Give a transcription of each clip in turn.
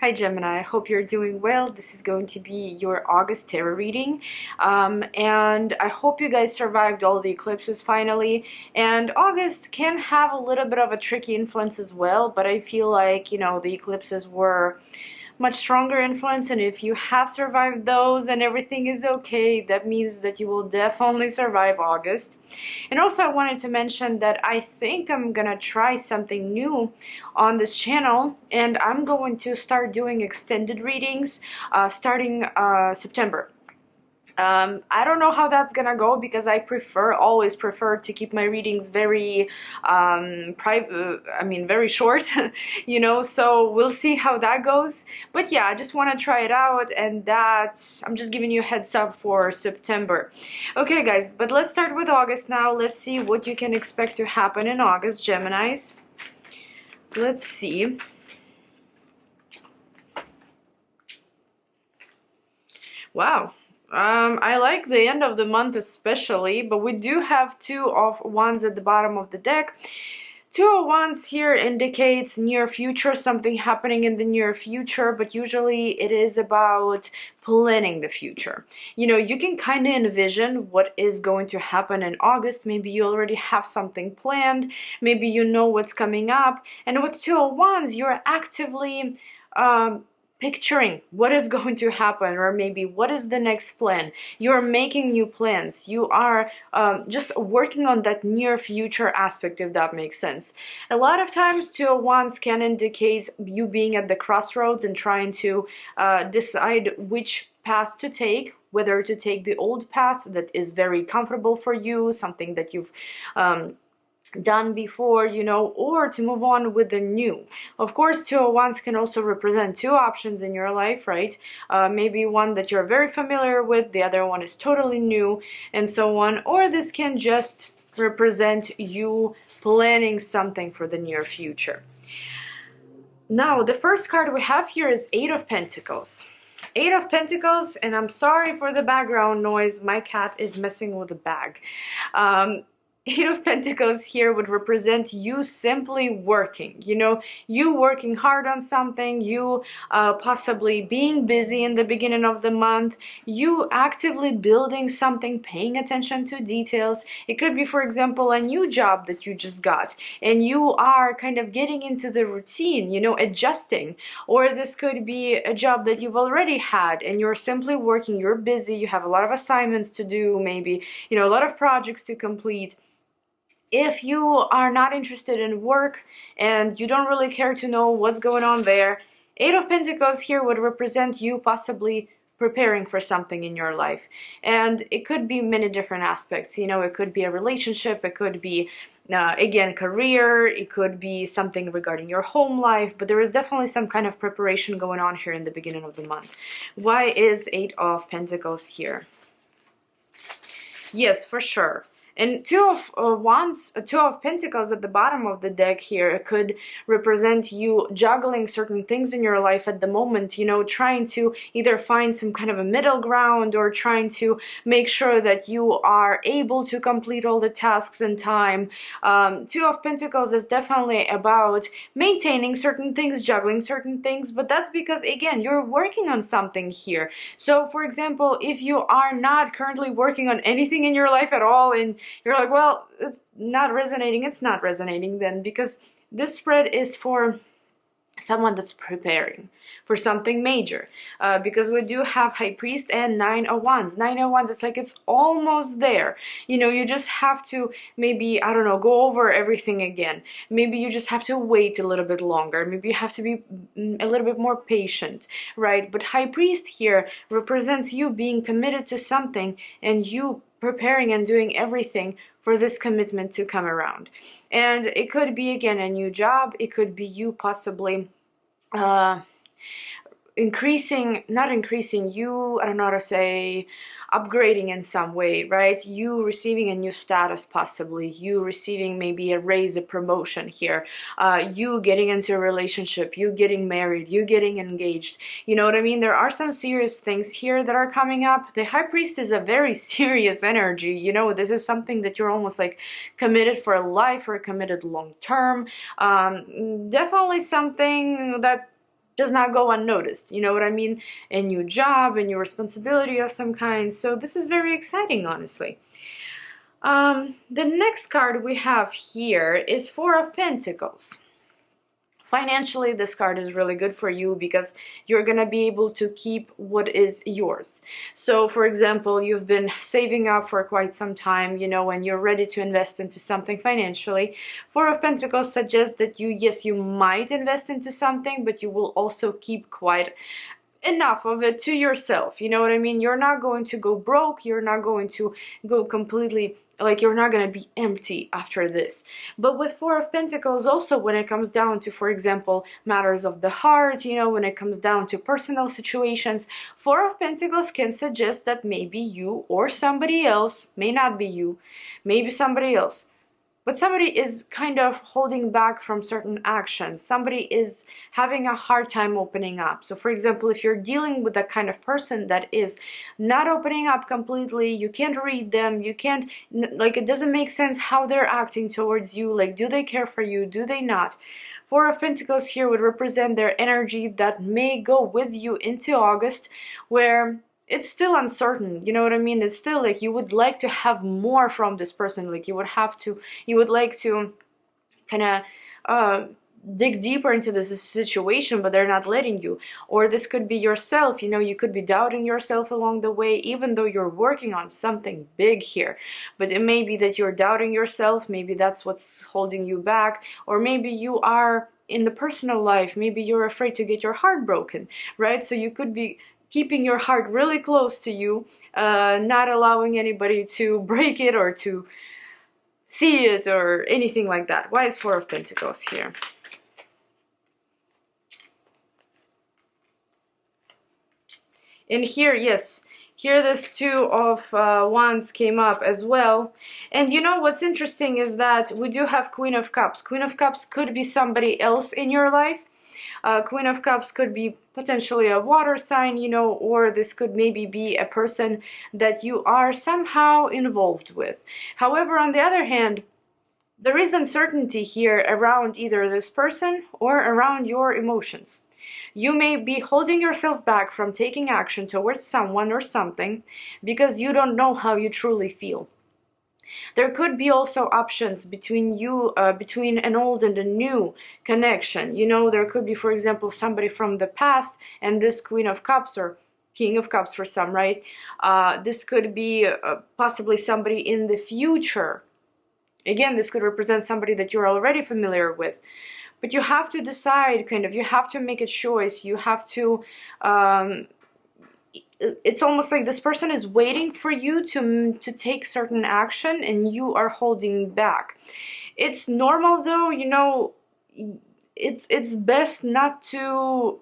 Hi Gemini, I hope you're doing well. This is going to be your August tarot reading, and I hope you guys survived all the eclipses finally. And August can have a little bit of a tricky influence as well, but I feel like, you know, the eclipses were much stronger influence, and if you have survived those and everything is okay, that means that you will definitely survive August. And also I wanted to mention that I think I'm gonna try something new on this channel, and I'm going to start doing extended readings starting September. I don't know how that's gonna go because I always prefer to keep my readings very private, very short, you know, so we'll see how that goes. But yeah, I just want to try it out, and I'm just giving you a heads up for September. Okay guys, but let's start with August now. Let's see what you can expect to happen in August, Geminis. Let's see. Wow. I like the end of the month especially, but we do have Two of Wands at the bottom of the deck. Two of Wands here indicates near future, something happening in the near future, but usually it is about planning the future. You know, you can kind of envision what is going to happen in August. Maybe you already have something planned, maybe you know what's coming up, and with Two of Wands, you're actively picturing what is going to happen, or maybe what is the next plan. You're making new plans. You are just working on that near future aspect, if that makes sense. A lot of times Two of Wands can indicate you being at the crossroads and trying to decide which path to take, whether to take the old path that is very comfortable for you, something that you've done before, you know, or to move on with the new. Of course, Two of Wands can also represent two options in your life, right? Maybe one that you're very familiar with, the other one is totally new, and so on. Or this can just represent you planning something for the near future. Now, the first card we have here is Eight of Pentacles. Eight of Pentacles, and I'm sorry for the background noise, my cat is messing with the bag. Eight of Pentacles here would represent you simply working, you know, you working hard on something, you possibly being busy in the beginning of the month, you actively building something, paying attention to details. It could be, for example, a new job that you just got and you are kind of getting into the routine, you know, adjusting. Or this could be a job that you've already had and you're simply working, you're busy, you have a lot of assignments to do, maybe, you know, a lot of projects to complete. If you are not interested in work and you don't really care to know what's going on there, Eight of Pentacles here would represent you possibly preparing for something in your life. And it could be many different aspects, you know, it could be a relationship, it could be, again, career, it could be something regarding your home life, but there is definitely some kind of preparation going on here in the beginning of the month. Why is Eight of Pentacles here? Yes, for sure. And Two of Wands, Two of Pentacles at the bottom of the deck here could represent you juggling certain things in your life at the moment, you know, trying to either find some kind of a middle ground or trying to make sure that you are able to complete all the tasks in time. Two of Pentacles is definitely about maintaining certain things, juggling certain things, but that's because, again, you're working on something here. So, for example, if you are not currently working on anything in your life at all, and you're like, well, it's not resonating then, because this spread is for someone that's preparing for something major, because we do have High Priest and Nine of Wands. Nine of Wands, it's like it's almost there, you know, you just have to maybe, I don't know, go over everything again. Maybe you just have to wait a little bit longer, maybe you have to be a little bit more patient, right? But High Priest here represents you being committed to something and you preparing and doing everything for this commitment to come around. And it could be, again, a new job, it could be you possibly not increasing, you, I don't know how to say, upgrading in some way, right? You receiving a new status, possibly you receiving maybe a raise, a promotion here, you getting into a relationship, you getting married, you getting engaged, you know what I mean? There are some serious things here that are coming up. The High Priest is a very serious energy, you know, this is something that you're almost like committed for life or committed long term. Definitely something that does not go unnoticed, you know what I mean? A new job, a new responsibility of some kind. So this is very exciting, honestly. The next card we have here is Four of Pentacles. Financially, this card is really good for you because you're gonna be able to keep what is yours. So, for example, you've been saving up for quite some time, you know, and you're ready to invest into something financially. Four of Pentacles suggests that yes, you might invest into something, but you will also keep quite enough of it to yourself. You know what I mean? You're not going to go broke. You're not going to go completely, like, you're not going to be empty after this. But with Four of Pentacles also, when it comes down to, for example, matters of the heart, you know, when it comes down to personal situations, Four of Pentacles can suggest that maybe you or somebody else, may not be you, maybe somebody else, but somebody is kind of holding back from certain actions. Somebody is having a hard time opening up. So, for example, if you're dealing with that kind of person that is not opening up completely, you can't read them, you can't, like, it doesn't make sense how they're acting towards you. Like, do they care for you? Do they not? Four of Pentacles here would represent their energy that may go with you into August, where it's still uncertain, you know what I mean? It's still like you would like to have more from this person, like you would like to kind of dig deeper into this situation, but they're not letting you. Or this could be yourself, you know, you could be doubting yourself along the way, even though you're working on something big here. But it may be that you're doubting yourself, maybe that's what's holding you back, or maybe you are in the personal life, maybe you're afraid to get your heart broken, right? So you could be keeping your heart really close to you, not allowing anybody to break it or to see it or anything like that. Why is Four of Pentacles here? And here, yes, here this Two of Wands came up as well. And you know what's interesting is that we do have Queen of Cups. Queen of Cups could be somebody else in your life. Queen of Cups could be potentially a water sign, you know, or this could maybe be a person that you are somehow involved with. However, on the other hand, there is uncertainty here around either this person or around your emotions. You may be holding yourself back from taking action towards someone or something because you don't know how you truly feel. There could be also options between you, between an old and a new connection. You know, there could be, for example, somebody from the past and this Queen of Cups or King of Cups for some, right? This could be possibly somebody in the future. Again, this could represent somebody that you're already familiar with. But you have to decide, kind of, you have to make a choice. You have to... it's almost like this person is waiting for you to take certain action and you are holding back. It's normal though, you know, it's best not to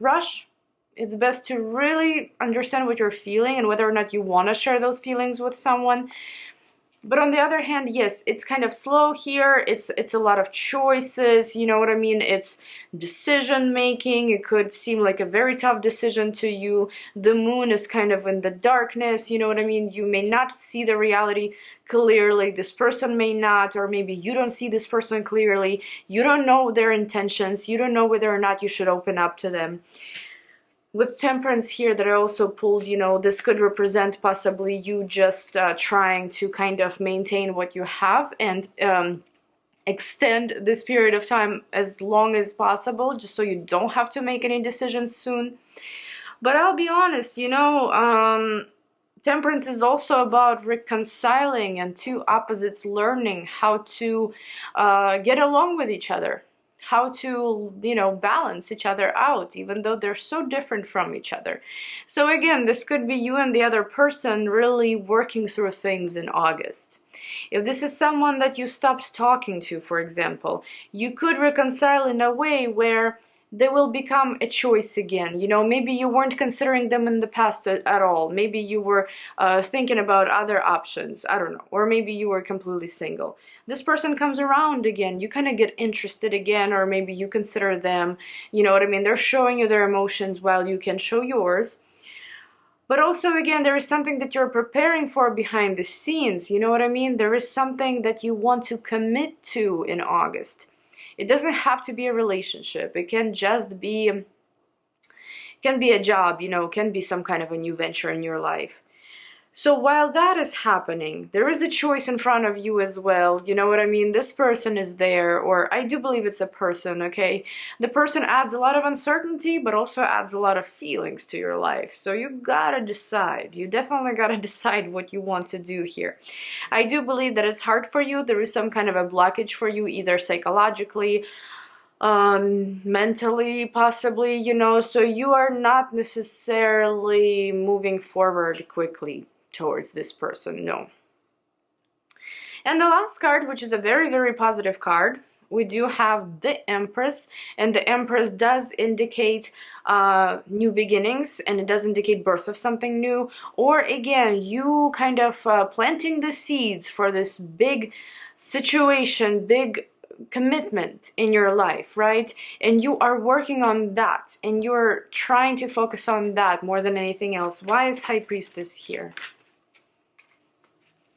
rush. It's best to really understand what you're feeling and whether or not you want to share those feelings with someone. But on the other hand, yes, it's kind of slow here. It's a lot of choices, you know what I mean? It's decision making. It could seem like a very tough decision to you. The moon is kind of in the darkness, you know what I mean? You may not see the reality clearly. This person may not, or maybe you don't see this person clearly. You don't know their intentions. You don't know whether or not you should open up to them. With Temperance here that I also pulled, you know, this could represent possibly you just trying to kind of maintain what you have and extend this period of time as long as possible, just so you don't have to make any decisions soon. But I'll be honest, you know, Temperance is also about reconciling and two opposites learning how to get along with each other. How to, you know, balance each other out, even though they're so different from each other. So again, this could be you and the other person really working through things in August. If this is someone that you stopped talking to, for example, you could reconcile in a way where they will become a choice again. You know, maybe you weren't considering them in the past at all. Maybe you were thinking about other options. I don't know. Or maybe you were completely single. This person comes around again. You kind of get interested again, or maybe you consider them. You know what I mean? They're showing you their emotions while you can show yours. But also, again, there is something that you're preparing for behind the scenes. You know what I mean? There is something that you want to commit to in August. It doesn't have to be a relationship. It can just be, can be a job, you know, can be some kind of a new venture in your life. So while that is happening, there is a choice in front of you as well. You know what I mean? This person is there, or I do believe it's a person, okay? The person adds a lot of uncertainty, but also adds a lot of feelings to your life. So you gotta decide. You definitely gotta decide what you want to do here. I do believe that it's hard for you. There is some kind of a blockage for you, either psychologically, mentally, possibly, you know, so you are not necessarily moving forward quickly towards this person, no. And the last card, which is a very, very positive card, we do have the Empress, and the Empress does indicate new beginnings, and it does indicate birth of something new, or again, you kind of planting the seeds for this big situation, big commitment in your life, right? And you are working on that, and you're trying to focus on that more than anything else. Why is High Priestess here?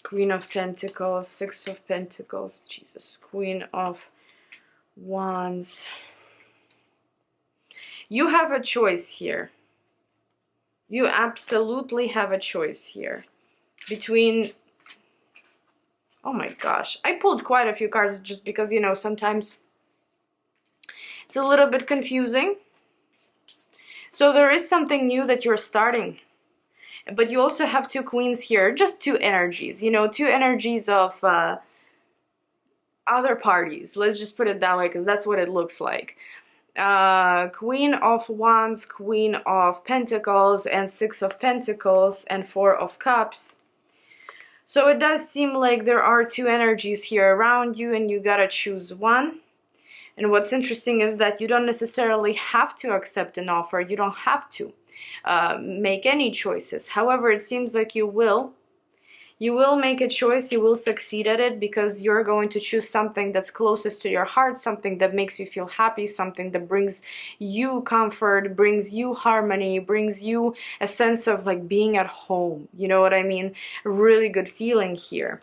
Queen of Pentacles, Six of Pentacles, Jesus, Queen of Wands. You have a choice here. You absolutely have a choice here between, oh my gosh, I pulled quite a few cards just because, you know, sometimes it's a little bit confusing. So there is something new that you're starting. But you also have two queens here, just two energies, you know, two energies of other parties. Let's just put it that way, because that's what it looks like. Queen of Wands, Queen of Pentacles, and Six of Pentacles, and Four of Cups. So it does seem like there are two energies here around you, and you gotta choose one. And what's interesting is that you don't necessarily have to accept an offer. You don't have to make any choices. However, it seems like you will. You will make a choice, you will succeed at it, because you're going to choose something that's closest to your heart, something that makes you feel happy, something that brings you comfort, brings you harmony, brings you a sense of like being at home. You know what I mean? A really good feeling here.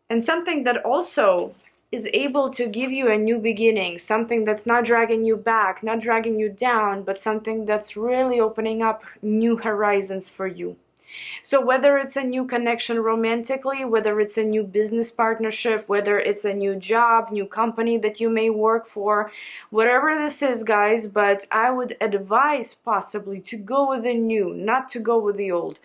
And something that also is able to give you a new beginning, something that's not dragging you back, not dragging you down, but something that's really opening up new horizons for you. So whether it's a new connection romantically, whether it's a new business partnership, whether it's a new job, new company that you may work for, whatever this is, guys, but I would advise possibly to go with the new, not to go with the old.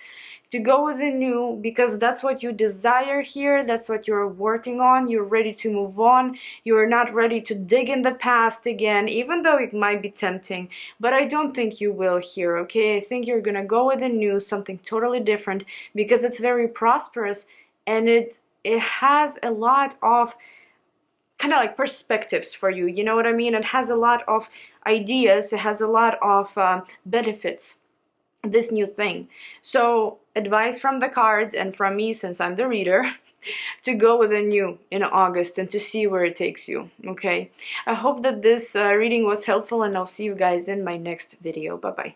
To go with the new, because that's what you desire here, that's what you're working on, you're ready to move on, you're not ready to dig in the past again, even though it might be tempting, but I don't think you will here, okay? I think you're gonna go with the new, something totally different, because it's very prosperous, and it has a lot of kind of like perspectives for you, you know what I mean? It has a lot of ideas, it has a lot of benefits, this new thing. So advice from the cards and from me, since I'm the reader, to go with the new in August and to see where it takes you, okay? I hope that this reading was helpful, and I'll see you guys in my next video. Bye bye.